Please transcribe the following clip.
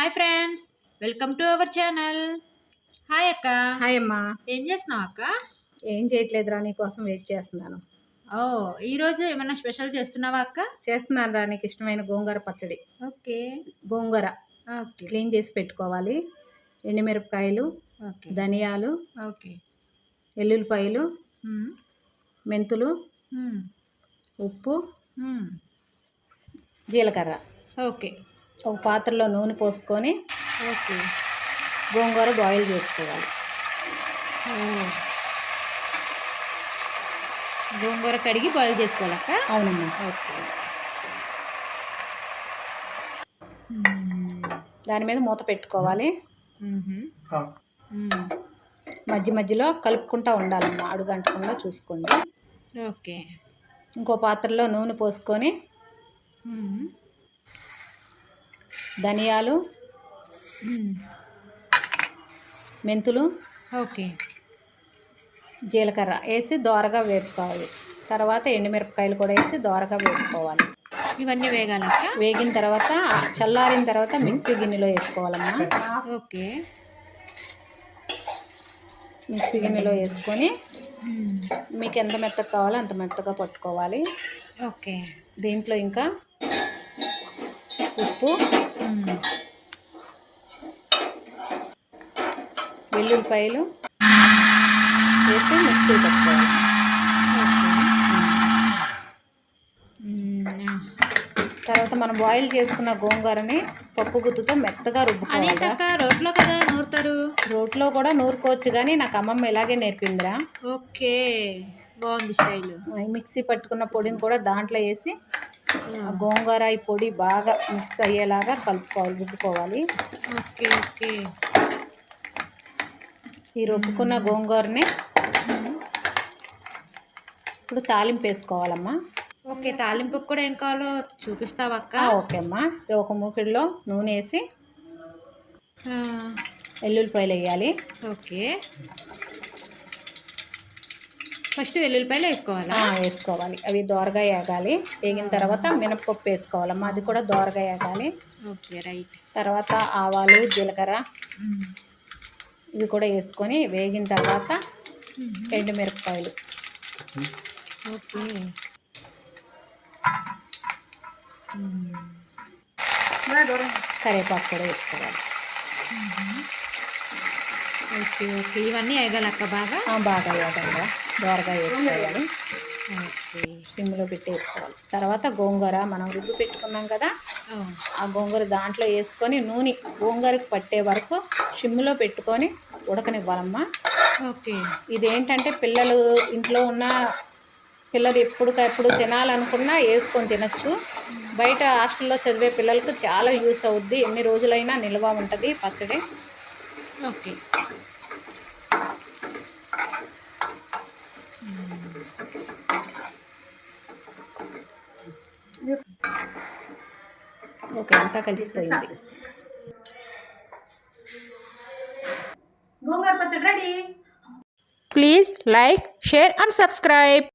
Hi friends, welcome to our channel. Hi అక్క. Hi అమ్మా. ఏం చేస్తున్నావు అక్క? ఏం చేయట్లేదురా, నీకోసం వెయిట్ చేస్తున్నాను. ఓ, ఈరోజు ఏమైనా స్పెషల్ చేస్తున్నావా అక్క? చేస్తున్నాను రా, నీకు ఇష్టమైన గోంగూర పచ్చడి. ఓకే. గోంగూర ఓకే. క్లీన్ చేసి పెట్టుకోవాలి. ఎండుమిరపకాయలు, ఓకే. ధనియాలు, ఓకే. ఎల్లుల్లిపాయలు, మెంతులు, ఉప్పు, జీలకర్ర. ఓకే. ఒక పాత్రలో నూనె పోసుకొని ఓకే. గోంగూర బాయిల్ చేసుకోవాలి. గోంగూర కడిగి బాయిల్ చేసుకోవాలక్క? అవునమ్మా. ఓకే. దాని మీద మూత పెట్టుకోవాలి. మధ్య మధ్యలో కలుపుకుంటూ ఉండాలమ్మా, అడుగంటకుండా చూసుకోండి. ఓకే. ఇంకో పాత్రలో నూనె పోసుకొని ధనియాలు, మెంతులు, ఓకే, జీలకర్ర వేసి దోరగా వేపుకోవాలి. తర్వాత ఎండుమిరపకాయలు కూడా వేసి దోరగా వేపుకోవాలి. ఇవన్నీ వేగాలక్క? వేగిన తర్వాత చల్లారిన తర్వాత మిక్సీ గిన్నెలో వేసుకోవాలమ్మా. ఓకే. మిక్సీ గిన్నెలో వేసుకొని మీకు ఎంత మెత్తగా కావాలో అంత మెత్తగా పట్టుకోవాలి. ఓకే. దీంట్లో ఇంకా ఉప్పు, వెల్లుల్లిపాయలు వేసి మిక్సీ పెట్టుకోవాలి. తర్వాత మనం బాయిల్ చేసుకున్న గోంగూరని పప్పు గుత్తుతో మెత్తగా రుబ్బుకోవాలి. రోట్లో కదా నూరుతారు? రోట్లో కూడా నూరుకోవచ్చు, కానీ నాకు అమ్మమ్మ ఇలాగే నేర్పిందిరా. ఓకే, బాగుంది స్టైల్. మిక్సీ పట్టుకున్న పొడిని కూడా దాంట్లో వేసి గోంగూర ఈ పొడి బాగా మిక్స్ అయ్యేలాగా కలుపుకోవాలి, రుబ్బుకోవాలి. ఓకే. ఓకే. ఈ రుబ్బుకున్న గోంగూరని ఇప్పుడు తాలింపు వేసుకోవాలమ్మా. ఓకే. తాలింపుకి కూడా ఏం కావాలో చూపిస్తావా అక్క? ఓకే అమ్మా. ఒక మూకిడిలో నూనె వేసి వెల్లుల్లిపాయలు వేయాలి. ఓకే. ఫస్ట్ వెల్లుల్లిపాయలు వేసుకోవాలి. అవి దోరగా వేగాలి. వేగిన తర్వాత మినపప్పు వేసుకోవాలమ్మా, అది కూడా దోరగా వేగాలి. Okay, right. తర్వాత ఆవాలు, జీలకర్ర ఇవి కూడా వేసుకొని వేగిన తర్వాత ఎండుమిరపకాయలు, ఓకే, కరివేపాకు కూడా వేసుకోవాలి. ఓకే. ఓకే. ఇవన్నీ వేగాలక్క? బాగా వేగాలి, దోరగా వేసుకోవాలి. ఓకే. సిమ్లో పెట్టి వేసుకోవాలి. తర్వాత గోంగూర మనం రుబ్బు పెట్టుకున్నాం కదా, ఆ గోంగూర దాంట్లో వేసుకొని నూనె గోంగూరకు పట్టే వరకు సిమ్లో పెట్టుకొని ఉడకనివ్వాలమ్మా. ఓకే. ఇదేంటంటే పిల్లలు ఇంట్లో ఉన్న పిల్లలు ఎప్పుడు తినాలనుకున్నా వేసుకొని తినచ్చు. బయట హాస్టల్లో చదివే పిల్లలకు చాలా యూస్ అవుద్ది, ఎన్ని రోజులైనా నిల్వ ఉంటుంది పచ్చడి. ఓకే. ఓకే, అంతా కలిసిపోయింది. గోంగూర పచ్చడి ready. Please like, share and subscribe.